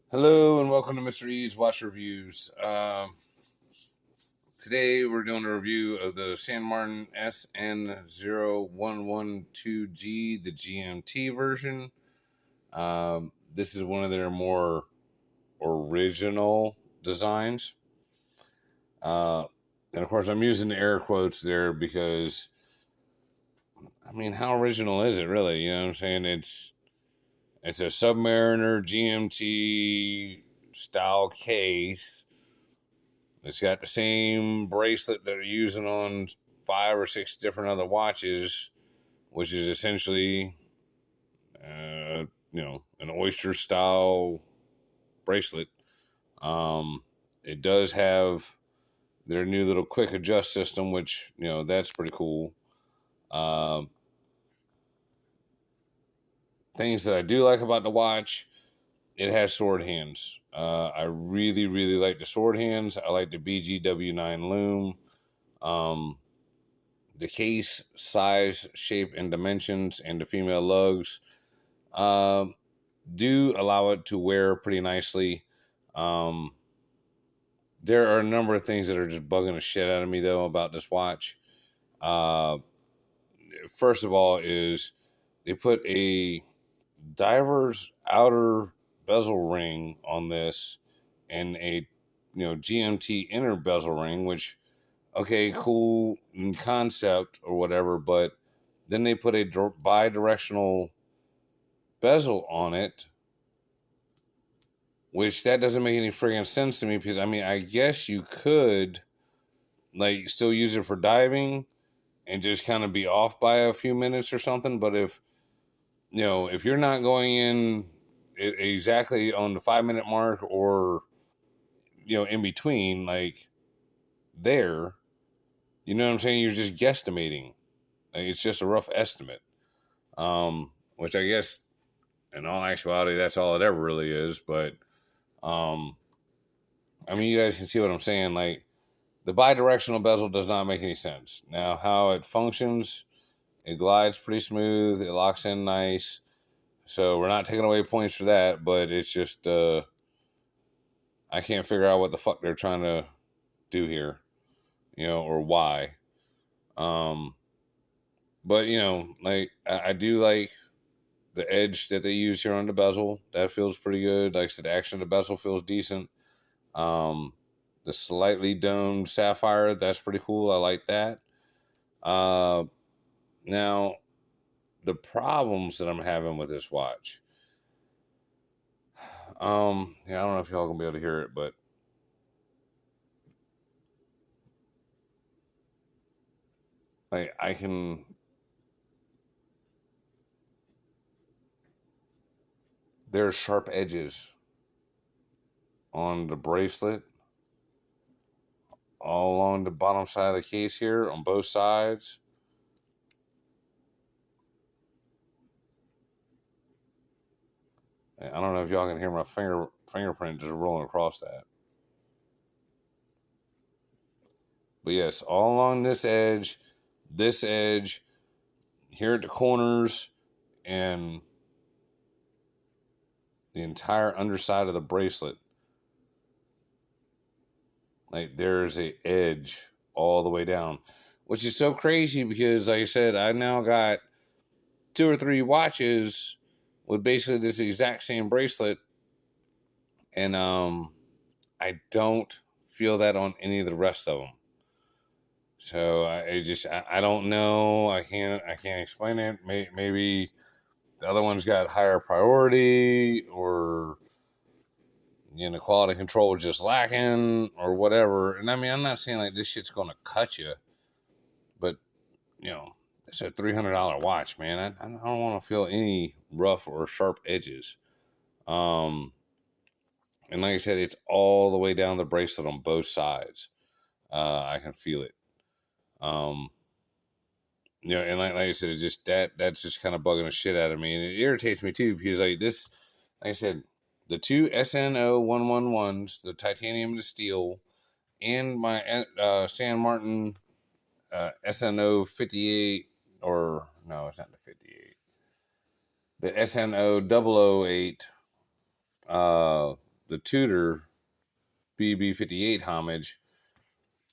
Hello and welcome to Mr. E's Watch Reviews. Today we're doing a review of the San Martin sn0112-g, the GMT version. This is one of their more original designs. And of course I'm using the air quotes there because, I mean, how original is it really? You know what I'm saying? It's a Submariner GMT style case. It's got the same bracelet that they're using on 5 or 6 different other watches, which is essentially, an oyster style bracelet. It does have their new little quick adjust system, which, that's pretty cool. Things that I do like about the watch: it has sword hands. I really, really like the sword hands. I like the BGW9 loom. The case size, shape, and dimensions, and the female lugs do allow it to wear pretty nicely. There are a number of things that are just bugging the shit out of me, though, about this watch. First of all is they put a diver's outer bezel ring on this and a GMT inner bezel ring, which, okay, cool in concept or whatever, but then they put a bi-directional bezel on it, which that doesn't make any friggin' sense to me, because, I mean, I guess you could, like, still use it for diving and just kind of be off by a few minutes or something, but if you're not going in exactly on the 5-minute mark or, in between, like, there, you know what I'm saying? You're just guesstimating. Like, it's just a rough estimate. Which I guess, in all actuality, that's all it ever really is. But, I mean, you guys can see what I'm saying. Like, the bi-directional bezel does not make any sense. Now, how it functions, it glides pretty smooth. It locks in nice. So we're not taking away points for that, but it's just, I can't figure out what the fuck they're trying to do here, or why. But, like, I do like the edge that they use here on the bezel. That feels pretty good. Like I said, the action of the bezel feels decent. The slightly domed sapphire, that's pretty cool. I like that. Now, the problems that I'm having with this watch. I don't know if y'all gonna be able to hear it, but like there's sharp edges on the bracelet all along the bottom side of the case here on both sides. I don't know if y'all can hear my fingerprint just rolling across that. But yes, all along this edge, here at the corners, and the entire underside of the bracelet. Like, there's a edge all the way down, which is so crazy because, like I said, I now got 2 or 3 watches with basically this exact same bracelet, and I don't feel that on any of the rest of them. So I don't know. I can't explain it. Maybe the other one's got higher priority, or quality control was just lacking, or whatever. And I mean, I'm not saying like this shit's gonna cut you, but it's a $300 watch, man. I don't want to feel any rough or sharp edges. And like I said, it's all the way down the bracelet on both sides. I can feel it. And like I said, it's just that's just kind of bugging the shit out of me, and it irritates me too, because like this, like I said, the 2 SN0111s, the titanium to steel, and my San Martin SN058, or no, it's not the 58, the SN0008 the Tudor BB58 homage,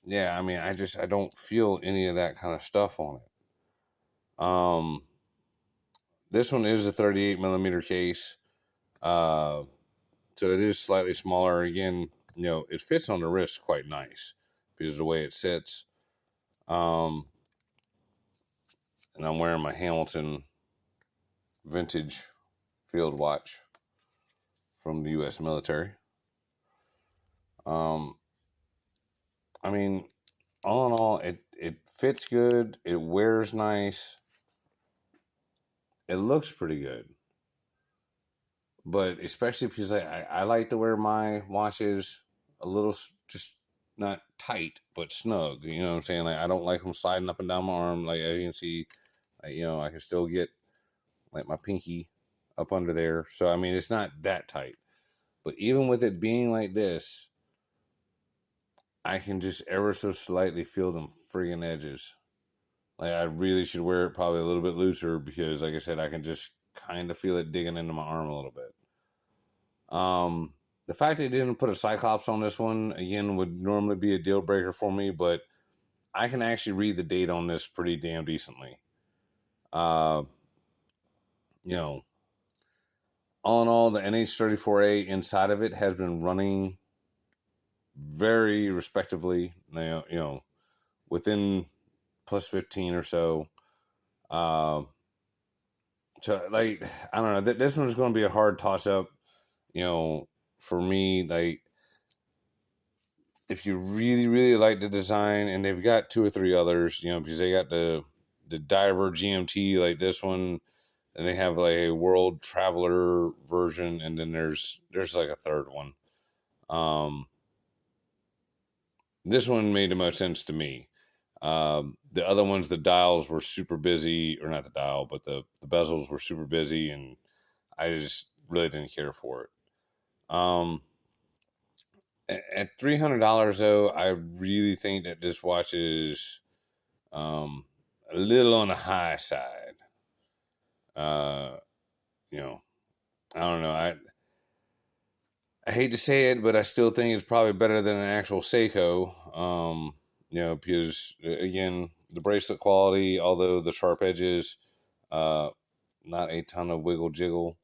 yeah, I mean, I don't feel any of that kind of stuff on it. This one is a 38 millimeter case, so it is slightly smaller. Again, it fits on the wrist quite nice because of the way it sits. And I'm wearing my Hamilton vintage field watch from the U.S. military. I mean, all in all, it fits good. It wears nice. It looks pretty good. But especially because I like to wear my watches a little, just not tight, but snug. You know what I'm saying? Like, I don't like them sliding up and down my arm. Like, as you can see, like, I can still get like my pinky up under there. So, I mean, it's not that tight. But even with it being like this, I can just ever so slightly feel them friggin' edges. Like, I really should wear it probably a little bit looser because, like I said, I can just kind of feel it digging into my arm a little bit. The fact they didn't put a Cyclops on this one, again, would normally be a deal breaker for me, but I can actually read the date on this pretty damn decently. You know, all in all, the NH34A inside of it has been running very respectively, within plus 15 or so. So, like, I don't know. This one's going to be a hard toss up, for me. Like, if you really, really like the design, and they've got 2 or 3 others, because they got the Diver GMT, like this one, and they have like a World Traveler version, and then there's like a third one. This one made the most sense to me. The other ones, the dials were super busy, or not the dial, but the bezels were super busy, and I just really didn't care for it. At $300 though, I really think that this watch is a little on the high side. You know, I don't know. I hate to say it, but I still think it's probably better than an actual Seiko. Because again, the bracelet quality, although the sharp edges, not a ton of wiggle jiggle.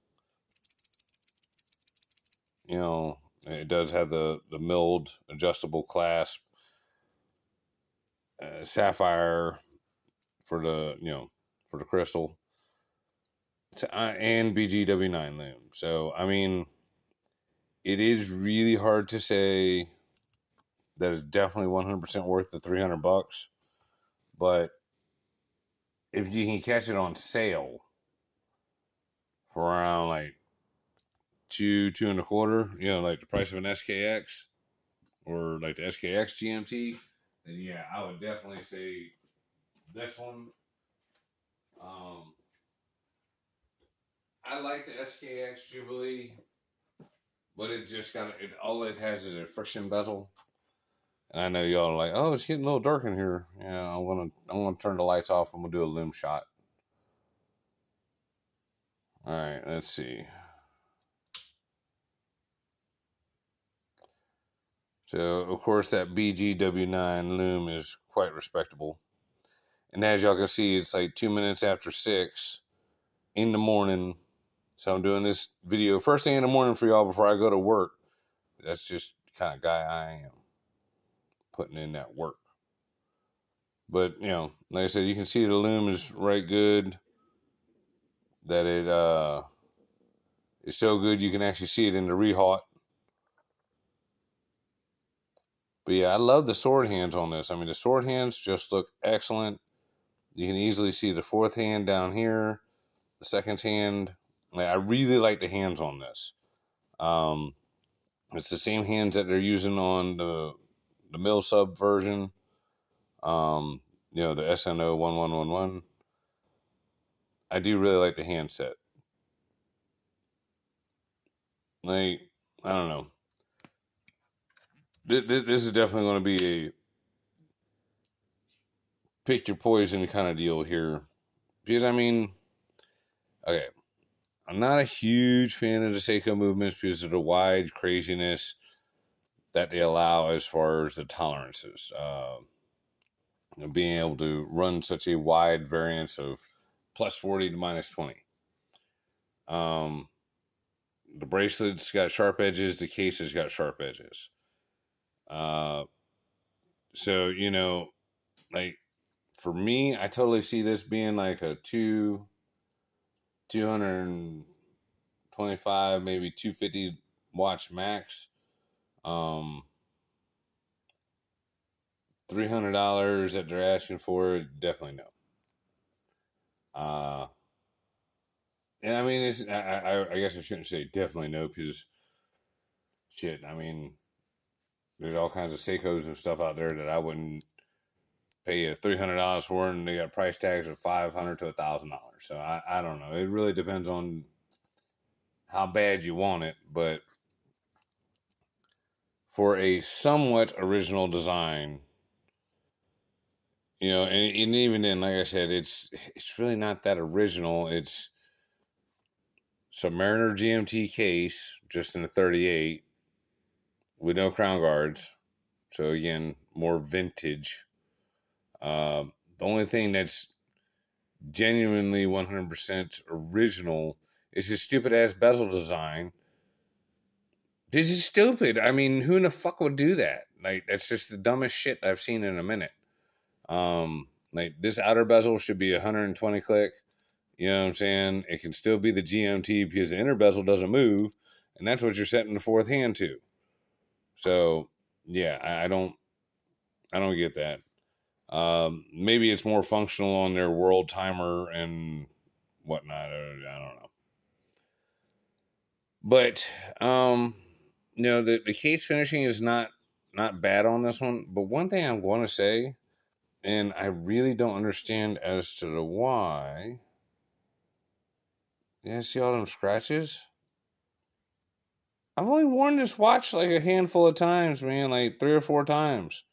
It does have the milled adjustable clasp, sapphire for the crystal, and BGW9 loom. So I mean, it is really hard to say that it's definitely 100% worth the $300. But if you can catch it on sale for around like two and a quarter, like the price of an SKX or like the SKX GMT, then yeah, I would definitely say this one. I like the SKX Jubilee, but it just got it. All it has is a friction bezel, and I know y'all are like, "Oh, it's getting a little dark in here." Yeah, I'm gonna turn the lights off. I'm gonna do a loom shot. All right, let's see. So, of course, that BGW9 loom is quite respectable. And as y'all can see, it's like 2 minutes after 6 in the morning. So I'm doing this video first thing in the morning for y'all before I go to work. That's just the kind of guy I am, putting in that work. But, like I said, you can see the loom is right good. That it is so good you can actually see it in the rehaut. But yeah, I love the sword hands on this. I mean, the sword hands just look excellent. You can easily see the 4th hand down here, the 2nd hand. Like, I really like the hands on this. It's the same hands that they're using on the mill sub version. The sn0112-g. I do really like the handset. Like, I don't know. This is definitely going to be a pick your poison kind of deal here. Because, I mean, okay, I'm not a huge fan of the Seiko movements because of the wide craziness that they allow as far as the tolerances. Being able to run such a wide variance of plus 40 to minus 20. The bracelet's got sharp edges. The case has got sharp edges. So, like for me, I totally see this being like a 225, maybe 250 watch max. $300 that they're asking for, definitely no. And I mean, I guess I shouldn't say definitely no because shit. I mean, there's all kinds of Seikos and stuff out there that I wouldn't pay you $300 for, and they got price tags of $500 to $1,000. So I don't know. It really depends on how bad you want it, but for a somewhat original design, and even then, like I said, it's really not that original. It's Submariner GMT case, just in a 38 with no crown guards. So again, more vintage. The only thing that's genuinely 100% original is his stupid ass bezel design. This is stupid. I mean, who in the fuck would do that? Like, that's just the dumbest shit I've seen in a minute. Like, this outer bezel should be 120 click. You know what I'm saying? It can still be the GMT because the inner bezel doesn't move, and that's what you're setting the fourth hand to. So, yeah, I don't get that. Maybe it's more functional on their world timer and whatnot. I don't know. But the case finishing is not bad on this one. But one thing I'm going to say, and I really don't understand as to the why. Yeah, see all them scratches? I've only worn this watch like a handful of times, man, like 3 or 4 times.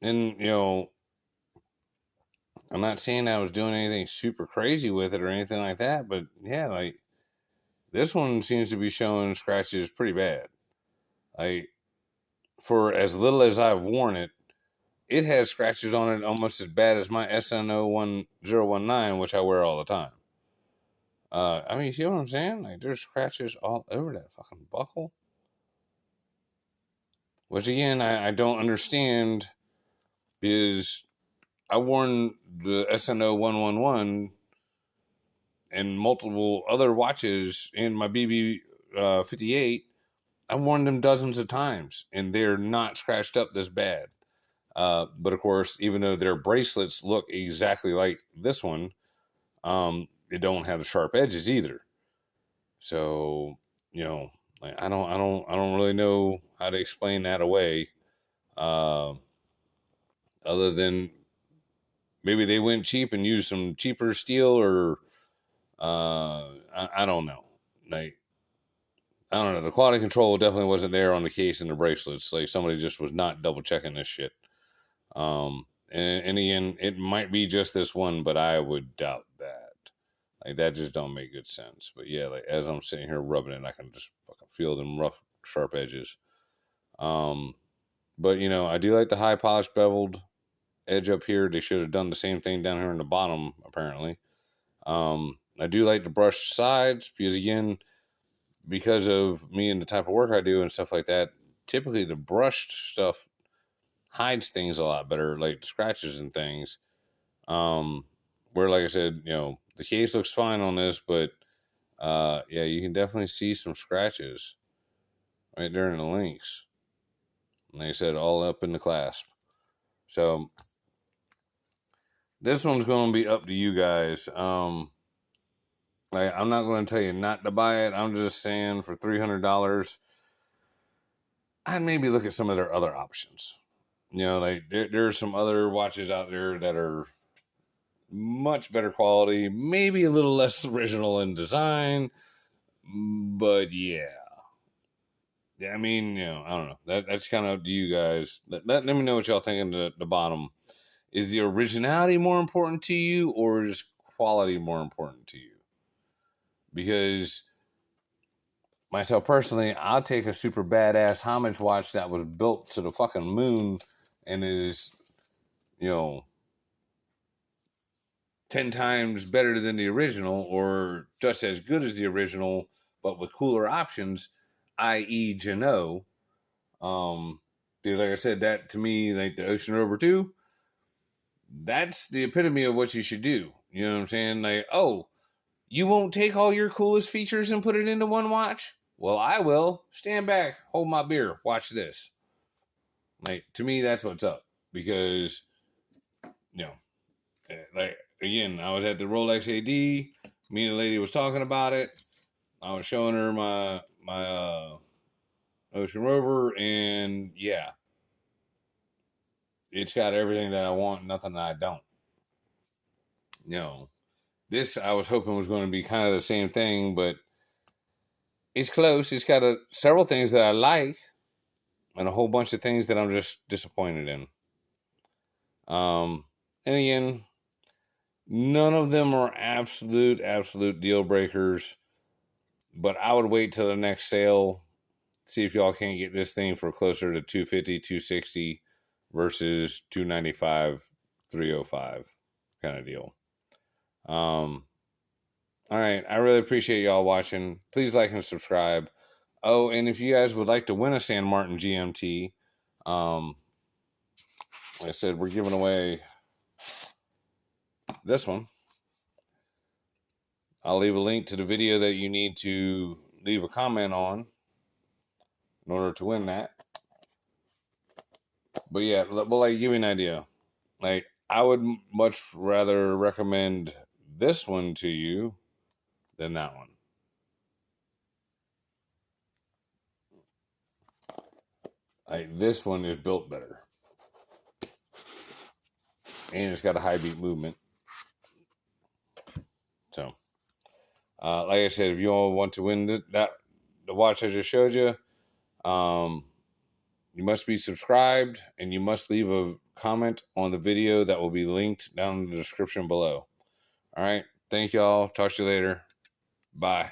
And, I'm not saying I was doing anything super crazy with it or anything like that, but yeah, like this one seems to be showing scratches pretty bad. Like for as little as I've worn it, it has scratches on it almost as bad as my sn0112-g, which I wear all the time. I mean, you see what I'm saying? Like there's scratches all over that fucking buckle. Which again, I don't understand because I worn the sn0111 and multiple other watches in my BB 58. I've worn them dozens of times, and they're not scratched up this bad. But of course, even though their bracelets look exactly like this one, they don't have the sharp edges either. So, like I don't really know how to explain that away. Other than maybe they went cheap and used some cheaper steel, or I don't know. Like I don't know. The quality control definitely wasn't there on the case and the bracelets. Like somebody just was not double checking this shit. And again, it might be just this one, but I would doubt that. Like that just don't make good sense. But yeah, like as I'm sitting here rubbing it, I can just fucking feel them rough, sharp edges. But I do like the high polished beveled edge up here. They should have done the same thing down here in the bottom, apparently. I do like the brushed sides because again, because of me and the type of work I do and stuff like that, typically the brushed stuff hides things a lot better, like scratches and things. Where, like I said, the case looks fine on this, but yeah, you can definitely see some scratches right there in the links. Like I said, all up in the clasp. So this one's going to be up to you guys. Like I'm not going to tell you not to buy it. I'm just saying for $300, I'd maybe look at some of their other options. Like there are some other watches out there that are much better quality, maybe a little less original in design, but yeah. I mean, I don't know. That's kind of up to you guys. Let me know what y'all think in the bottom. Is the originality more important to you, or is quality more important to you? Because myself personally, I'll take a super badass homage watch that was built to the fucking moon and is, 10 times better than the original, or just as good as the original, but with cooler options, i.e. Janot. Because like I said, that to me, like the Ocean Rover 2, that's the epitome of what you should do. You know what I'm saying? Like, oh, you won't take all your coolest features and put it into one watch? Well, I will. Stand back, hold my beer, watch this. Like, to me, that's what's up. Because, like, again, I was at the Rolex AD. Me and the lady was talking about it. I was showing her my Ocean Rover, and yeah, it's got everything that I want, nothing that I don't. This I was hoping was going to be kind of the same thing, but it's close. It's got several things that I like, and a whole bunch of things that I'm just disappointed in. And again, none of them are absolute deal breakers. But I would wait till the next sale, see if y'all can't get this thing for closer to $250, $260 versus $295, $305 kind of deal. All right, I really appreciate y'all watching. Please like and subscribe. Oh, and if you guys would like to win a San Martin GMT, like I said, we're giving away this one. I'll leave a link to the video that you need to leave a comment on in order to win that. But yeah, well, like, give me an idea. Like, I would much rather recommend this one to you than that one. Like, this one is built better. And it's got a high beat movement. So, like I said, if you all want to win the watch I just showed you, you must be subscribed and you must leave a comment on the video that will be linked down in the description below. All right. Thank y'all. Talk to you later. Bye.